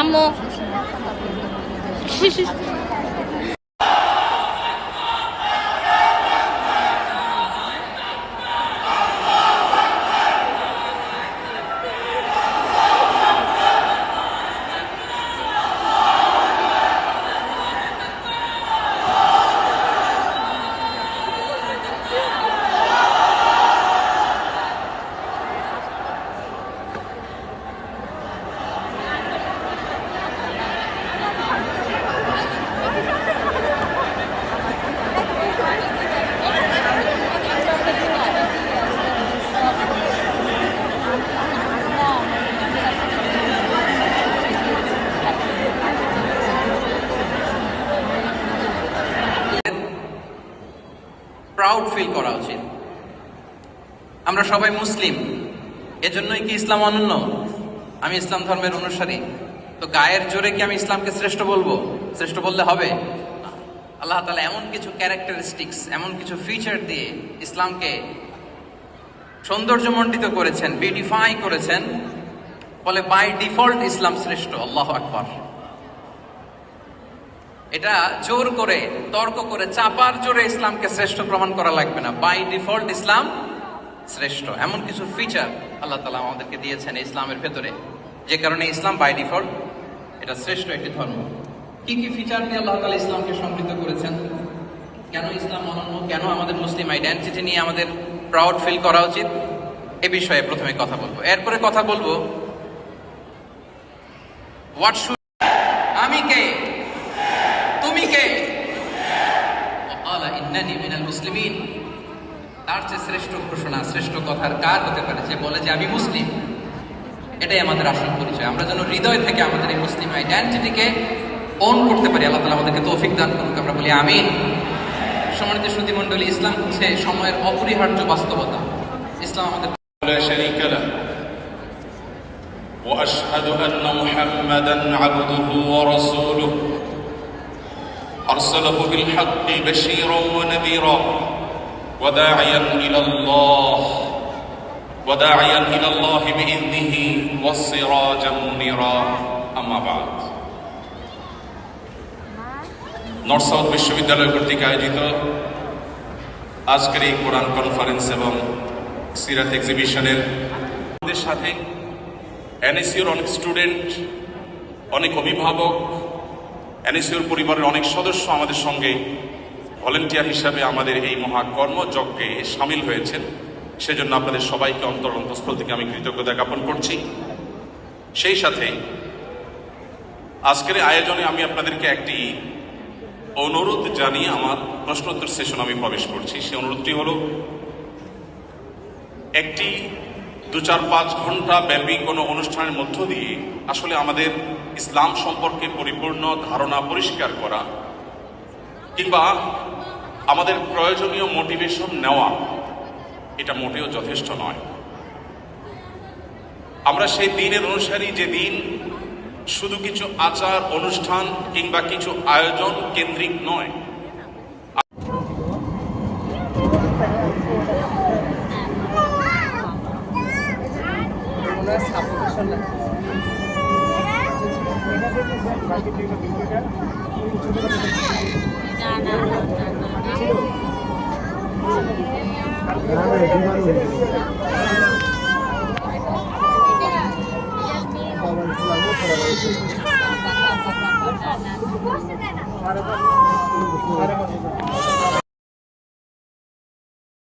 আম্মু proud feel করা উচিত। আমরা সবাই মুসলিম, এজন্যই কি ইসলাম অনন্য? আমি ইসলাম ধর্মের অনুসারী, তো গায়ের জোরে কি আমি ইসলামকে শ্রেষ্ঠ বলবো? শ্রেষ্ঠ বললে হবে? আল্লাহ তাআলা এমন কিছু ক্যারেক্টারিস্টিক্স, এমন কিছু ফিচার দিয়ে ইসলামকে সৌন্দর্যমণ্ডিত করেছেন, বিউটিফাই করেছেন, ফলে বাই ডিফল্ট ইসলাম শ্রেষ্ঠ। আল্লাহু আকবার। এটা জোর করে, তর্ক করে, চাপার জোরে ইসলামকে শ্রেষ্ঠ প্রমাণ করা লাগবে না। বাই ডিফল্ট ইসলাম শ্রেষ্ঠ। এমন কিছু ফিচার আল্লাহ তাআলা আমাদেরকে দিয়েছেন ইসলামের ভেতরে, যে কারণে ইসলাম বাই ডিফল্ট এটা শ্রেষ্ঠ একটি ধর্ম। কি কি ফিচার দিয়ে আল্লাহ তাআলা ইসলামকে সমৃদ্ধ করেছেন? কেন ইসলাম অনন্য? কেন আমাদের মুসলিম আইডেন্টিটি নিয়ে আমাদের প্রাউড ফিল করা উচিত? এ বিষয়ে প্রথমে কথা বলবো, এরপরে কথা বলবো হোয়াট শুড, আমি কে, তুমি কে? ইন্নানি মিনাল মুসলিমিন। তার চেয়ে শ্রেষ্ঠ ঘোষণা, শ্রেষ্ঠ কথার কার হতে পারে যে বলে যে আমি মুসলিম? এটাই আমাদের আসল পরিচয়। আমরা যেন হৃদয় থেকে আমাদের এই মুসলিম আইডেন্টিটিকে ওন করতে পারি। আল্লাহ তাআলা আমাদেরকে তৌফিক দান করুক। আমরা বলি আমিন। সম্মানিত সুধী মণ্ডলী, ইসলাম হচ্ছে সময়ের অপরিহার্য বাস্তবতা। ইসলাম আমাদের لا شريك له واشهد ان محمدا عبده ورسوله ارسله بالحق بشيرا ونذيرا وداعيا الى الله باذنه والسراجا منيرا اما بعد। নর্থ সাউথ বিশ্ববিদ্যালয় কর্তৃক আয়োজিত আজকের এই কোরআন কনফারেন্স এবং সিরাত এক্সিবিশনের সাথে এনএসইউর অনেক স্টুডেন্ট, অনেক অভিভাবক, এনএসইউর পরিবারের অনেক সদস্য আমাদের সঙ্গে ভলেন্টিয়ার হিসাবে আমাদের এই মহাকর্মযজ্ঞে সামিল হয়েছেন। সেজন্য আপনাদের সবাইকে অন্তঃস্থল থেকে আমি কৃতজ্ঞতা জ্ঞাপন করছি। সেই সাথে আজকের আয়োজনে আমি আপনাদেরকে একটি অনুরোধ জানিয়ে আমার প্রশ্নোত্তর সেশন আমি প্রবেশ করছি। সেই অনুরোধটি হলো, একটি 2-4-5 ঘন্টা ব্যাপী কোনো অনুষ্ঠানের মধ্য দিয়ে আসলে আমাদের ইসলাম সম্পর্কে পরিপূর্ণ ধারণা পরিষ্কার করা কিংবা আমাদের প্রয়োজনীয় মোটিভেশন নেওয়া, এটা মোটেও যথেষ্ট নয়। আমরা সেই দিনের অনুসারী, যে দিন শুধু কিছু আচার অনুষ্ঠান কিংবা কিছু আয়োজন কেন্দ্রিক নয়।